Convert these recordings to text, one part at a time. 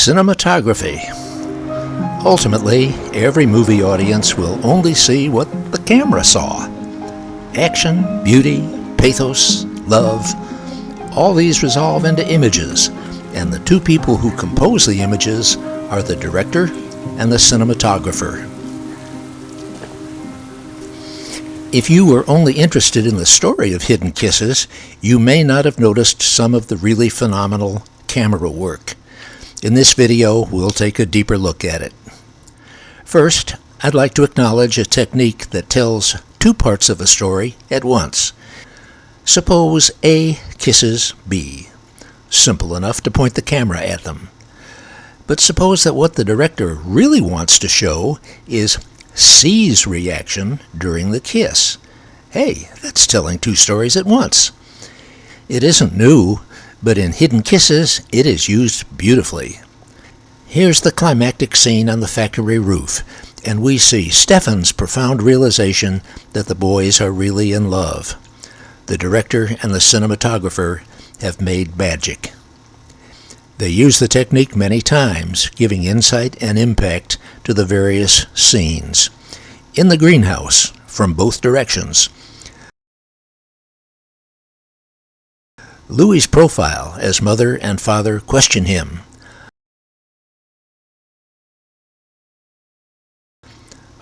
Cinematography. Ultimately, every movie audience will only see what the camera saw. Action, beauty, pathos, love, all these resolve into images, and the two people who compose the images are the director and the cinematographer. If you were only interested in the story of Hidden Kisses, you may not have noticed some of the really phenomenal camera work. In this video, we'll take a deeper look at it. First, I'd like to acknowledge a technique that tells two parts of a story at once. Suppose A kisses B. Simple enough to point the camera at them. But suppose that what the director really wants to show is C's reaction during the kiss. Hey, that's telling two stories at once. It isn't new, but in Hidden Kisses, it is used beautifully. Here's the climactic scene on the factory roof, and we see Stefan's profound realization that the boys are really in love. The director and the cinematographer have made magic. They use the technique many times, giving insight and impact to the various scenes. In the greenhouse, from both directions. Louis' profile as mother and father question him.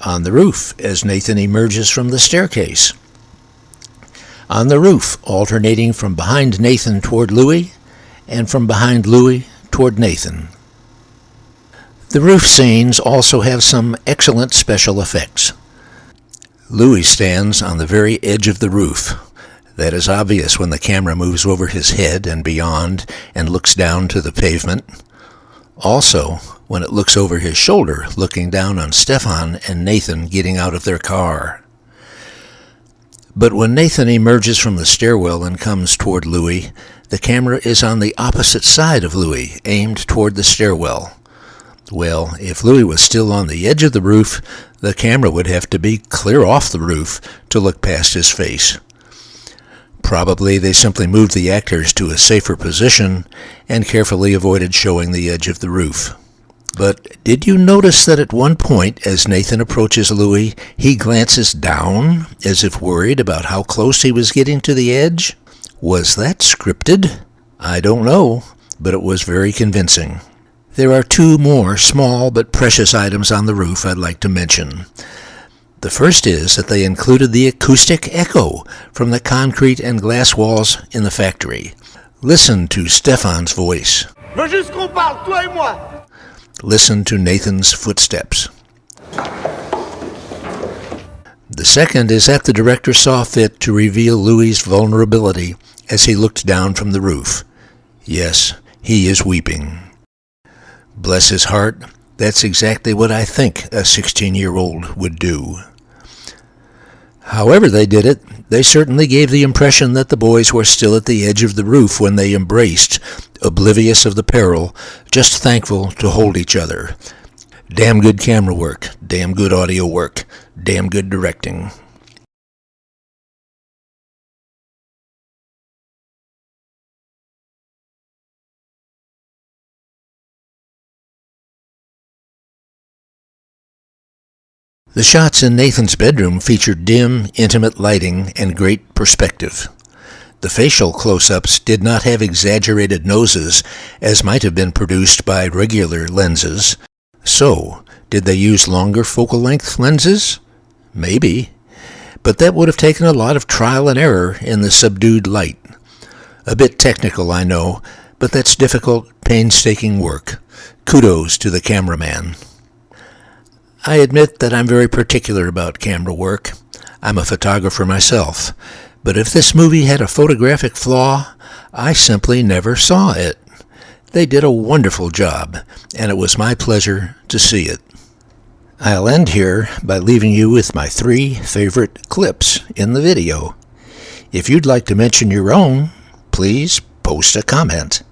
On the roof as Nathan emerges from the staircase. On the roof, alternating from behind Nathan toward Louis and from behind Louis toward Nathan. The roof scenes also have some excellent special effects. Louis stands on the very edge of the roof. That is obvious when the camera moves over his head and beyond and looks down to the pavement. Also, when it looks over his shoulder, looking down on Stefan and Nathan getting out of their car. But when Nathan emerges from the stairwell and comes toward Louis, the camera is on the opposite side of Louis, aimed toward the stairwell. Well, if Louis was still on the edge of the roof, the camera would have to be clear off the roof to look past his face. Probably they simply moved the actors to a safer position and carefully avoided showing the edge of the roof. But did you notice that at one point, as Nathan approaches Louis, he glances down as if worried about how close he was getting to the edge? Was that scripted? I don't know, but it was very convincing. There are two more small but precious items on the roof I'd like to mention. The first is that they included the acoustic echo from the concrete and glass walls in the factory. Listen to Stefan's voice. Veux juste qu'on parle, toi et moi. Listen to Nathan's footsteps. The second is that the director saw fit to reveal Louis' vulnerability as he looked down from the roof. Yes, he is weeping. Bless his heart, that's exactly what I think a 16-year-old would do. However they did it, they certainly gave the impression that the boys were still at the edge of the roof when they embraced, oblivious of the peril, just thankful to hold each other. Damn good camera work, damn good audio work, damn good directing. The shots in Nathan's bedroom featured dim, intimate lighting and great perspective. The facial close-ups did not have exaggerated noses, as might have been produced by regular lenses. So, did they use longer focal-length lenses? Maybe. But that would have taken a lot of trial and error in the subdued light. A bit technical, I know, but that's difficult, painstaking work. Kudos to the cameraman. I admit that I'm very particular about camera work. I'm a photographer myself, but if this movie had a photographic flaw, I simply never saw it. They did a wonderful job, and it was my pleasure to see it. I'll end here by leaving you with my 3 favorite clips in the video. If you'd like to mention your own, please post a comment.